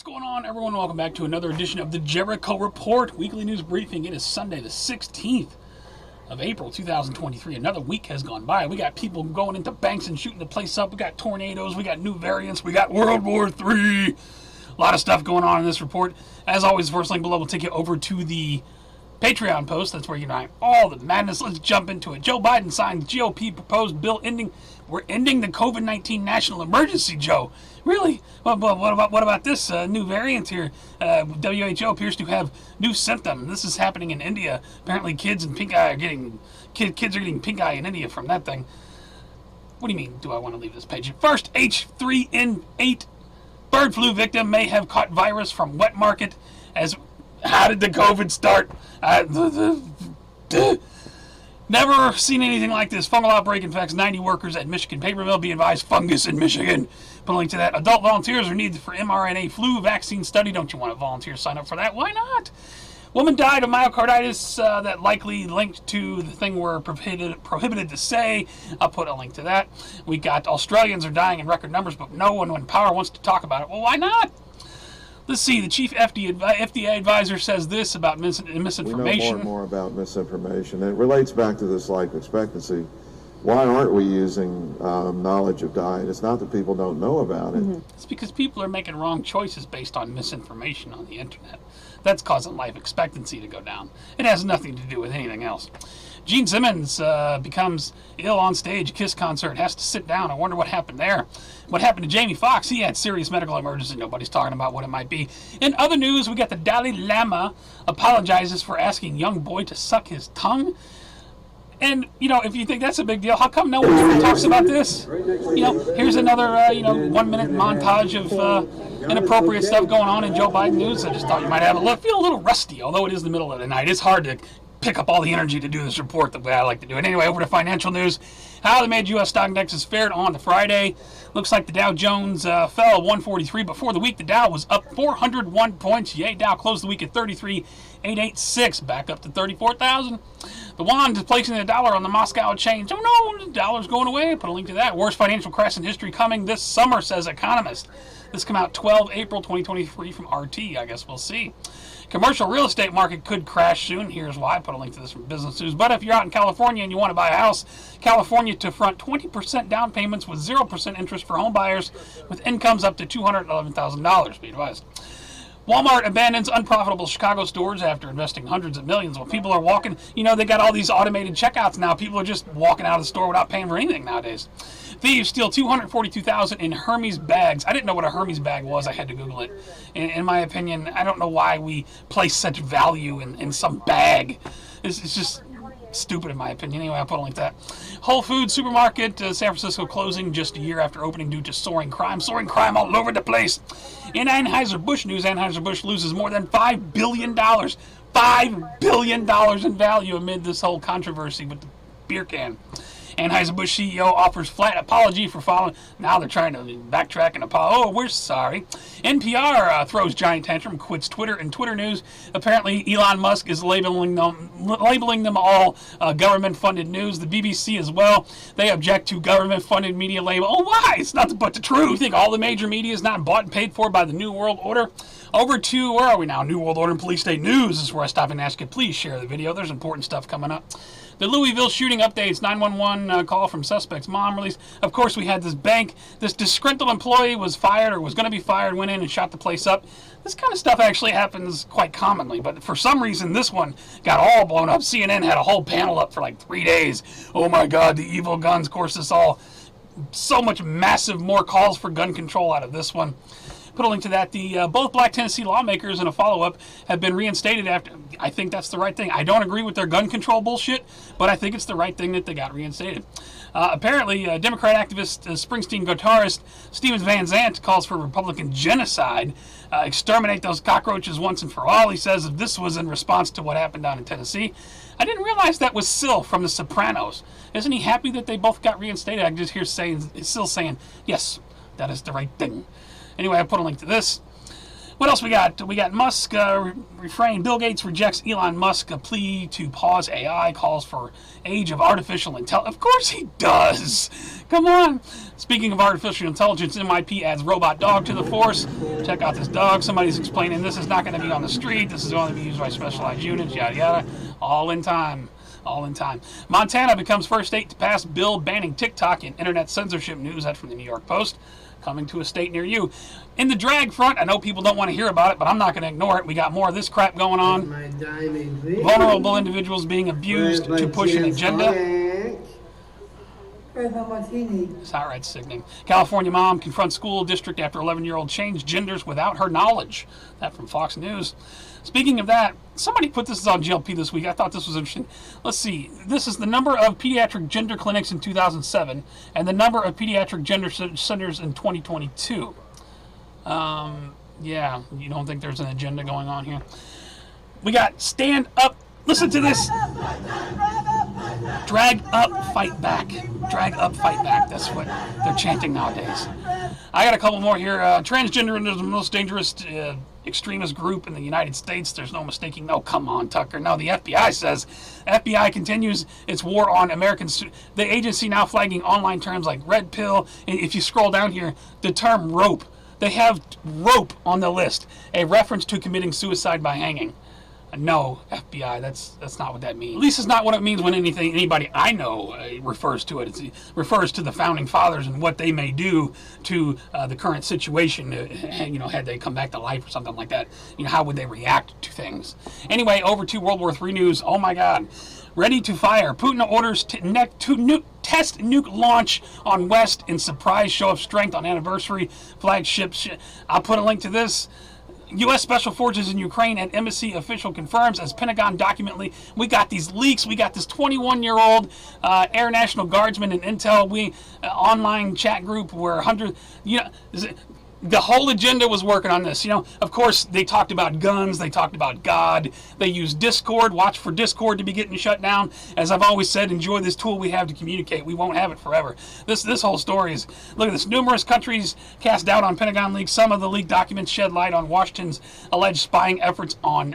What's going on, everyone? Welcome back to another edition of the Jericho Report weekly news briefing. It is Sunday, the 16th of April, 2023. Another week has gone by. We got people going into banks and shooting the place up. We got tornadoes. We got new variants. We got World War III. A lot of stuff going on in this report. As always, the first link below will take you over to the Patreon post. That's where you know all the madness. Let's jump into it. Joe Biden signed GOP proposed bill ending. We're ending the COVID-19 national emergency, Joe. Really? What about this new variant here? WHO appears to have new symptoms. This is happening in India. Apparently, kids in pink eye are getting kids are getting pink eye in India from that thing. What do you mean? Do I want to leave this page? First, H3N8 bird flu victim may have caught virus from wet market. As how did the COVID start? Never seen anything like this. Fungal outbreak infects 90 workers at Michigan paper mill. Be advised, fungus in Michigan. Put a link to that. Adult volunteers are needed for mRNA flu vaccine study. Don't you want to volunteer? Sign up for that. Why not? Woman died of myocarditis that likely linked to the thing we're prohibited to say. I'll put a link to that. We got Australians are dying in record numbers, but no one when power wants to talk about it. Well, why not? Let's see, the chief FDA advisor says this about misinformation. We know more and more about misinformation. It relates back to this life expectancy. Why aren't we using knowledge of diet? It's not that people don't know about it. It's because people are making wrong choices based on misinformation on the internet. That's causing life expectancy to go down. It has nothing to do with anything else. Gene Simmons becomes ill on stage, Kiss concert, has to sit down. I wonder what happened there. What happened to Jamie Foxx? He had serious medical emergency. Nobody's talking about what it might be. In other news, we got the Dalai Lama apologizes for asking young boy to suck his tongue. And, you know, if you think that's a big deal, how come no one ever talks about this? You know, here's another, 1 minute montage of inappropriate stuff going on in Joe Biden news. I just thought you might have a look. Feel a little rusty, although it is the middle of the night. It's hard to pick up all the energy to do this report the way I like to do it. Anyway, over to financial news. How the major U.S. stock indexes fared on the Friday. Looks like the Dow Jones fell 143. Before the week, the Dow was up 401 points. Yay, Dow closed the week at 33,886, back up to 34,000. The yuan displacing the dollar on the Moscow exchange. Oh no, the dollar's going away. Put a link to that. Worst financial crash in history coming this summer, says economist. This come out 12 April 2023 from RT. I guess we'll see. Commercial real estate market could crash soon. Here's why. Put a link to this from Business News. But if you're out in California and you want to buy a house, California to front 20% down payments with 0% interest for home buyers with incomes up to $211,000. Be advised. Walmart abandons unprofitable Chicago stores after investing hundreds of millions. Well, people are walking, they got all these automated checkouts now. People are just walking out of the store without paying for anything nowadays. Thieves steal $242,000 in Hermes bags. I didn't know what a Hermes bag was. I had to Google it. In my opinion, I don't know why we place such value in some bag. It's just stupid in my opinion. Anyway, I'll put a link to that. Whole Foods supermarket, San Francisco closing just a year after opening due to soaring crime. Soaring crime all over the place. In Anheuser-Busch news, Anheuser-Busch loses more than $5 billion. $5 billion in value amid this whole controversy with the beer can. Anheuser-Busch CEO offers flat apology for following. Now they're trying to backtrack and apologize. Oh, we're sorry. NPR throws giant tantrum, quits Twitter and Twitter news. Apparently, Elon Musk is labeling them all government-funded news. The BBC as well. They object to government-funded media label. Oh, why? It's nothing but the truth. You think all the major media is not bought and paid for by the New World Order? Over to, where are we now? New World Order and Police State News. This is where I stop and ask you, please share the video. There's important stuff coming up. The Louisville shooting updates, 911 call from suspect's mom released. Of course, we had this bank. This disgruntled employee was fired or was going to be fired, went in and shot the place up. This kind of stuff actually happens quite commonly, but for some reason, this one got all blown up. CNN had a whole panel up for like 3 days. Oh my God, the evil guns. Of course, so much massive more calls for gun control out of this one. Put a link to that. Both black Tennessee lawmakers in a follow-up have been reinstated after. I think that's the right thing. I don't agree with their gun control bullshit, but I think it's the right thing that they got reinstated. Apparently, Democrat activist Springsteen guitarist Stevens Van Zandt calls for Republican genocide. Exterminate those cockroaches once and for all, he says, if this was in response to what happened down in Tennessee. I didn't realize that was Syl from The Sopranos. Isn't he happy that they both got reinstated? I can just hear Syl saying, yes, that is the right thing. Anyway, I put a link to this. What else we got? We got Musk refrain. Bill Gates rejects Elon Musk a plea to pause AI, calls for age of artificial intelligence. Of course he does. Come on. Speaking of artificial intelligence, MIP adds robot dog to the force. Check out this dog. Somebody's explaining this is not going to be on the street. This is only to be used by specialized units, yada, yada. All in time. All in time. Montana becomes first state to pass bill banning TikTok in internet censorship news. That's from the New York Post. Coming to a state near you. In the drag front, I know people don't want to hear about it, but I'm not going to ignore it. We got more of this crap going on. Vulnerable individuals being abused to push an agenda. It's outright sickening. California mom confronts school district after 11-year-old changed genders without her knowledge. That from Fox News. Speaking of that, somebody put this on GLP this week. I thought this was interesting. Let's see. This is the number of pediatric gender clinics in 2007 and the number of pediatric gender centers in 2022. Yeah, you don't think there's an agenda going on here? We got stand up. Listen to this. Drag up, fight back. Drag up, fight back. That's what they're chanting nowadays. I got a couple more here. Transgenderism is the most dangerous extremist group in the United States. There's no mistaking. No, come on, Tucker. No, the FBI says. FBI continues its war on Americans. The agency now flagging online terms like red pill. And if you scroll down here, the term rope. They have rope on the list. A reference to committing suicide by hanging. No, FBI, that's not what that means. At least it's not what it means when anybody I know refers to it. It refers to the founding fathers and what they may do to the current situation. Had they come back to life or something like that, how would they react to things? Anyway, over to World War III news. Oh my God. Ready to fire. Putin orders test nuke launch on West in surprise show of strength on anniversary flagship. I'll put a link to this. U.S. Special Forces in Ukraine and embassy official confirms as Pentagon document leak. We got these leaks. We got this 21-year-old Air National Guardsman and Intel online chat group where hundreds. The whole agenda was working on this. Of course, they talked about guns. They talked about God. They used Discord. Watch for Discord to be getting shut down. As I've always said, enjoy this tool we have to communicate. We won't have it forever. This whole story is, look at this. Numerous countries cast doubt on Pentagon leaks. Some of the leaked documents shed light on Washington's alleged spying efforts on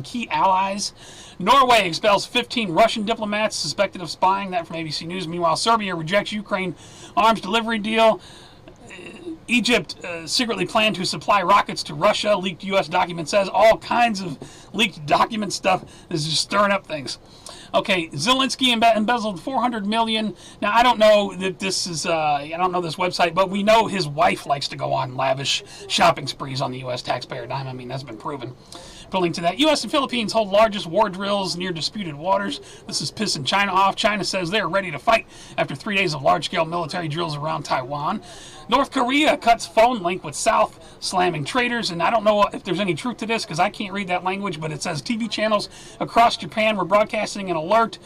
key allies. Norway expels 15 Russian diplomats suspected of spying. That from ABC News. Meanwhile, Serbia rejects Ukraine arms delivery deal. Egypt secretly planned to supply rockets to Russia. Leaked U.S. document says. All kinds of leaked document stuff is just stirring up things. Okay, Zelensky embezzled $400 million. Now, I don't know that this is, I don't know this website, but we know his wife likes to go on lavish shopping sprees on the U.S. taxpayer dime. I mean, that's been proven. Pulling to that, U.S. and Philippines hold largest war drills near disputed waters. This is pissing China off. China says they're ready to fight after 3 days of large-scale military drills around Taiwan. North Korea cuts phone link with South, slamming traitors. And I don't know if there's any truth to this because I can't read that language, but it says TV channels across Japan were broadcasting an alert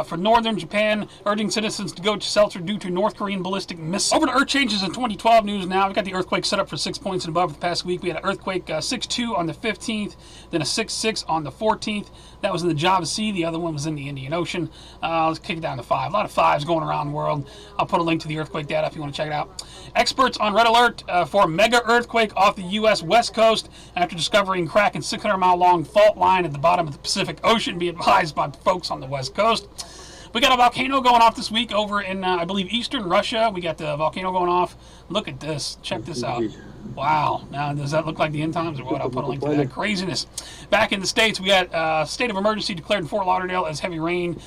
for northern Japan, urging citizens to go to shelter due to North Korean ballistic missiles. Over to Earth changes in 2012 news now. We've got the earthquake set up for 6 points and above the past week. We had an earthquake 6.2 on the 15th, then a 6.6 on the 14th. That was in the Java Sea. The other one was in the Indian Ocean. Let's kick it down to 5. A lot of 5s going around the world. I'll put a link to the earthquake data if you want to check it out. Experts on red alert for mega earthquake off the U.S. West Coast after discovering crack in 600-mile-long fault line at the bottom of the Pacific Ocean. Be advised by folks on the West Coast. We got a volcano going off this week over in, I believe, eastern Russia. We got the volcano going off. Look at this. Check this out. Wow. Now, does that look like the end times or what? I'll put a link to that. Craziness. Back in the States, we got state of emergency declared in Fort Lauderdale as heavy rain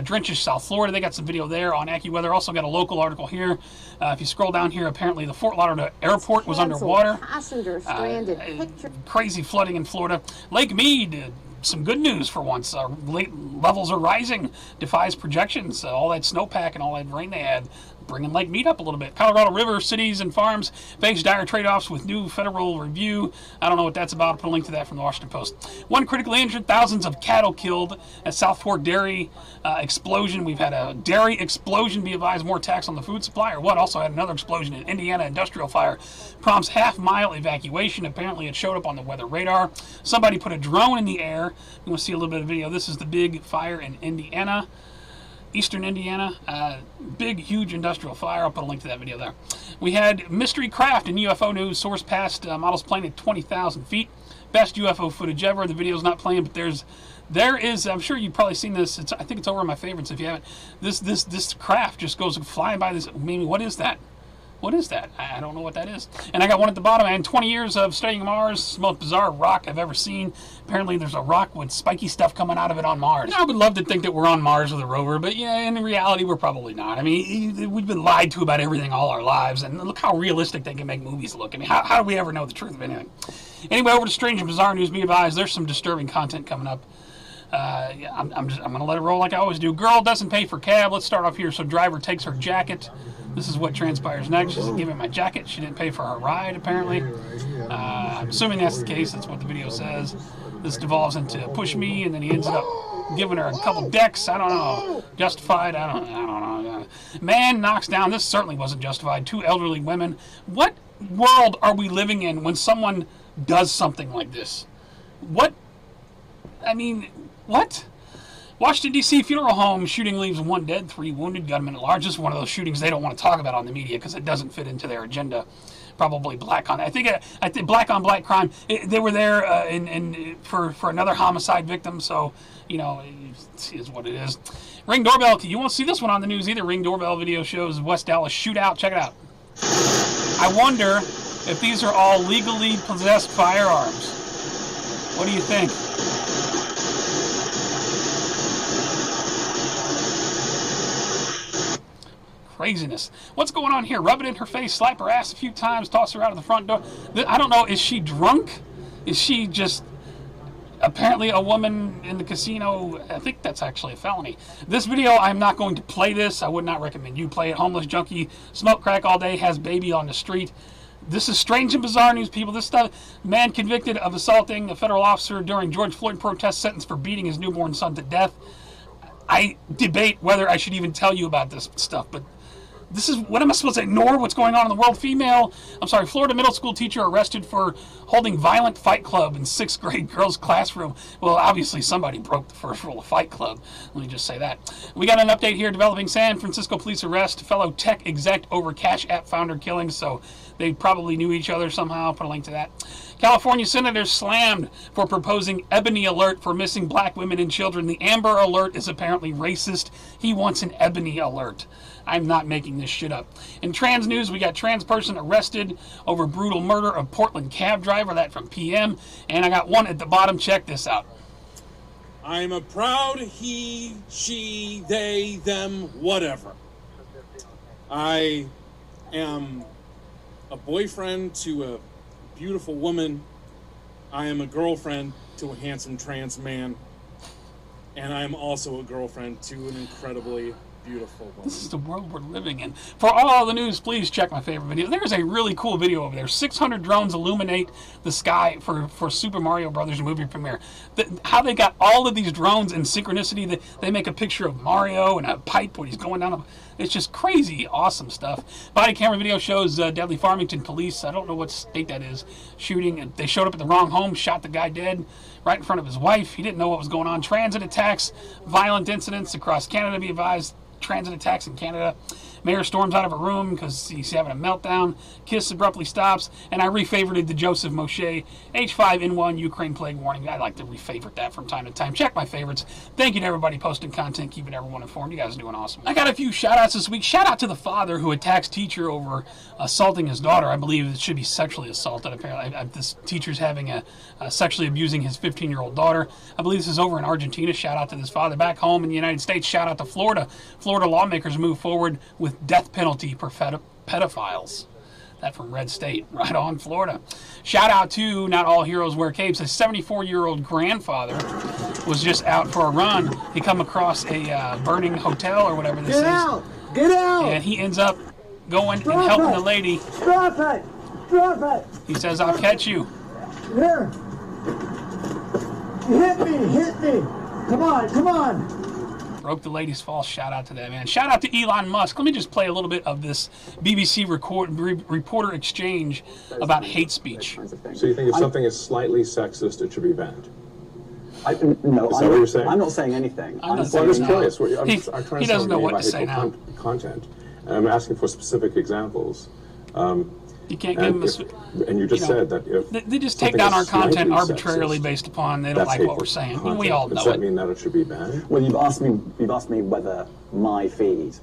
drenches South Florida. They got some video there on AccuWeather. Also got a local article here. If you scroll down here, apparently the Fort Lauderdale airport was underwater. Passenger stranded. Crazy flooding in Florida. Lake Mead. Some good news for once. Levels are rising, defies projections. All that snowpack and all that rain they had, bringing Lake Mead up a little bit. Colorado River cities and farms face dire trade-offs with new federal review. I don't know what that's about. I'll put a link to that from the Washington Post. One critically injured, thousands of cattle killed at South Fork dairy explosion. We've had a dairy explosion. Be advised, more attacks on the food supply or what? Also had another explosion in Indiana. Industrial fire prompts half-mile evacuation. Apparently it showed up on the weather radar. Somebody put a drone in the air. You want to see a little bit of video. This is the big fire in Indiana. Eastern Indiana. Big, huge industrial fire. I'll put a link to that video there. We had mystery craft in UFO news. Source passed models plane at 20,000 feet. Best UFO footage ever. The video's not playing, but there is. I'm sure you've probably seen this. I think it's over in my favorites if you haven't. This craft just goes flying by. This. I mean, what is that? What is that? I don't know what that is. And I got one at the bottom. And 20 years of studying Mars. It's the most bizarre rock I've ever seen. Apparently there's a rock with spiky stuff coming out of it on Mars. I would love to think that we're on Mars with a rover, but yeah, in reality we're probably not. I mean, we've been lied to about everything all our lives, and look how realistic they can make movies look. I mean, how do we ever know the truth of anything? Anyway, over to strange and bizarre news. Be advised, there's some disturbing content coming up. Yeah, I'm going to let it roll like I always do. Girl doesn't pay for cab. Let's start off here. So driver takes her jacket. This is what transpires next. She doesn't give me my jacket. She didn't pay for her ride, apparently. I'm assuming that's the case. That's what the video says. This devolves into push me, and then he ends up giving her a couple decks. I don't know. Justified? I don't know. Man knocks down. This certainly wasn't justified. 2 elderly women. What world are we living in when someone does something like this? What? I mean, what? Washington, D.C. funeral home shooting leaves 1 dead, 3 wounded, gunman at large. This is one of those shootings they don't want to talk about on the media because it doesn't fit into their agenda. Probably black on. I think black on black crime. They were there for another homicide victim. So you know, it is what it is. Ring doorbell. You won't see this one on the news either. Ring doorbell video shows West Dallas shootout. Check it out. I wonder if these are all legally possessed firearms. What do you think? Craziness. What's going on here? Rub it in her face, slap her ass a few times, toss her out of the front door. I don't know. Is she drunk? Is she just apparently a woman in the casino? I think that's actually a felony. This video, I'm not going to play this. I would not recommend you play it. Homeless junkie, smoke crack all day, has baby on the street. This is strange and bizarre news, people. This stuff, man convicted of assaulting a federal officer during George Floyd protest, sentenced for beating his newborn son to death. I debate whether I should even tell you about this stuff, but this is, what am I supposed to ignore what's going on in the world? Florida middle school teacher arrested for holding violent fight club in 6th grade girls' classroom. Well, obviously somebody broke the first rule of Fight Club. Let me just say that. We got an update here. Developing San Francisco police arrest fellow tech exec over Cash App founder killing. So they probably knew each other somehow. I'll put a link to that. California senators slammed for proposing ebony alert for missing black women and children. The Amber Alert is apparently racist. He wants an ebony alert. I'm not making this shit up. In trans news, we got trans person arrested over brutal murder of Portland cab driver. That from PM. And I got one at the bottom. Check this out. I'm a proud he, she, they, them, whatever. I am a boyfriend to a beautiful woman. I am a girlfriend to a handsome trans man. And I am also a girlfriend to an incredibly beautiful woman. This is the world we're living in. For all the news, please check my favorite video. There's a really cool video over there. 600 drones illuminate the sky for Super Mario Brothers movie premiere. How they got all of these drones in synchronicity. They make a picture of Mario and a pipe when he's going down. It's just crazy, awesome stuff. Body camera video shows deadly Farmington police. I don't know what state that is. Shooting. They showed up at the wrong home, shot the guy dead right in front of his wife. He didn't know what was going on. Transit attacks, violent incidents across Canada. Be advised. Transit attacks in Canada. Mayor storms out of a room because he's having a meltdown. Kiss abruptly stops. And I refavorited the Joseph Moshe H5N1 Ukraine plague warning. I like to refavorite that from time to time. Check my favorites. Thank you to everybody posting content, keeping everyone informed. You guys are doing awesome. I got a few shout outs this week. Shout out to the father who attacks teacher over assaulting his daughter. I believe it should be sexually assaulted. Apparently, this teacher's having sexually abusing his 15-year-old daughter. I believe this is over in Argentina. Shout out to this father. Back home in the United States, shout out to Florida. Florida lawmakers move forward with death penalty for pedophiles. That from Red State, right on, Florida. Shout out to Not All Heroes Wear Capes. A 74-year-old grandfather was just out for a run. He come across a burning hotel or whatever this is. Get out! And he ends up going and helping the lady. Drop it! Drop it! He says, "I'll catch you." Here! Hit me! Come on! Broke the lady's fall. Shout out to that, man. Shout out to Elon Musk. Let me just play a little bit of this BBC reporter exchange about hate speech. So you think if something is slightly sexist, it should be banned? No, Is that what you're saying? I'm not saying anything. I'm not Well, I'm saying just no. curious. I'm trying He to doesn't know say what to say now. content. And I'm asking for specific examples. You can't give them And you just said that if they just take something down our is content slightly arbitrarily sexist, based upon they don't that's like what hateful we're saying. content. We all Does know that it. mean that it should be banned? Well, you've asked me whether my feed,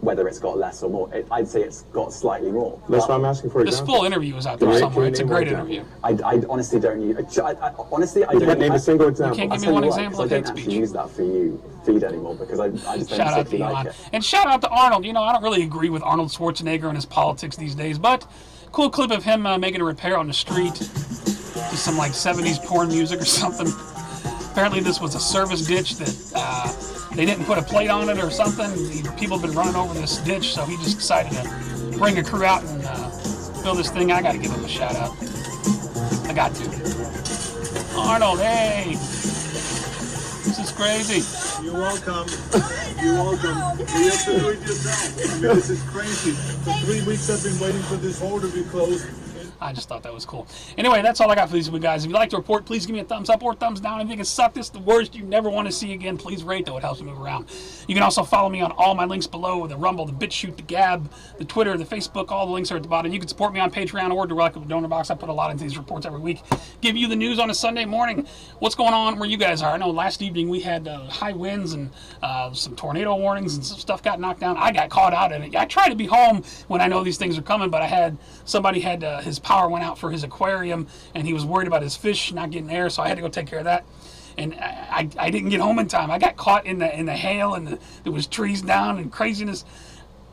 whether it's got less or more. I'd say it's got slightly more. That's why I'm asking for This examples. full interview is out there Can you somewhere. name It's a one great example? interview. I honestly don't use. Honestly, I You don't. can't name a single example. can't I'll give me tell one you why, example 'cause of I hate don't actually speech. use that for you feed anymore because I just don't Shout out to particularly Elon. like it. And shout out to Arnold. You know, I don't really agree with Arnold Schwarzenegger and his politics these days, but cool clip of him making a repair on the street to some like 70s porn music or something. Apparently this was a service ditch that they didn't put a plate on it or something. People have been running over this ditch, so he just decided to bring a crew out and fill this thing. I got to give him a shout out. I got to. Arnold, hey! This is crazy. You're welcome. You're welcome. You have to do it yourself. I mean, this is crazy. For 3 weeks I've been waiting for this hole to be closed. I just thought that was cool. Anyway, that's all I got for these week, guys. If you'd like to report, please give me a thumbs up or thumbs down. If you think it sucked, this is the worst you never want to see again, please rate, though. It helps me move around. You can also follow me on all my links below, the Rumble, the BitChute, the Gab, the Twitter, the Facebook. All the links are at the bottom. You can support me on Patreon or directly with DonorBox. I put a lot into these reports every week. Give you the news on a Sunday morning. What's going on where you guys are? I know last evening we had high winds and some tornado warnings and some stuff got knocked down. I got caught out in it. I try to be home when I know these things are coming, but somebody had his power went out for his aquarium and he was worried about his fish not getting air, so I had to go take care of that. And I didn't get home in time. I got caught in the hail and there was trees down and craziness.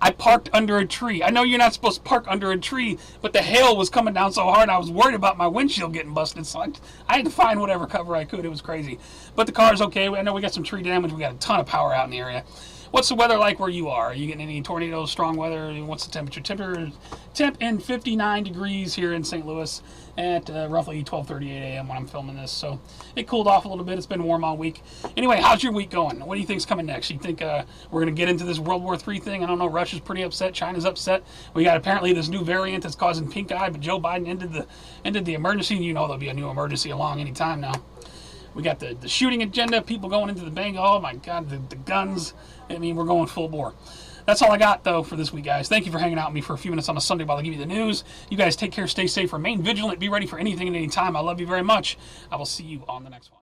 I parked under a tree. I know you're not supposed to park under a tree, but the hail was coming down so hard I was worried about my windshield getting busted, so I had to find whatever cover I could. It was crazy. But the car's okay. I know we got some tree damage. We got a ton of power out in the area. What's the weather like where you are? Are you getting any tornadoes, strong weather? What's the temperature? Temp in 59 degrees here in St. Louis at roughly 12:38 a.m. when I'm filming this. So it cooled off a little bit. It's been warm all week. Anyway, how's your week going? What do you think's coming next? You think we're going to get into this World War III thing? I don't know. Russia's pretty upset. China's upset. We got apparently this new variant that's causing pink eye, but Joe Biden ended the emergency. You know there'll be a new emergency along any time now. We got the shooting agenda, people going into the bank. Oh my God, the guns. I mean, we're going full bore. That's all I got, though, for this week, guys. Thank you for hanging out with me for a few minutes on a Sunday while I give you the news. You guys take care, stay safe, remain vigilant, be ready for anything at any time. I love you very much. I will see you on the next one.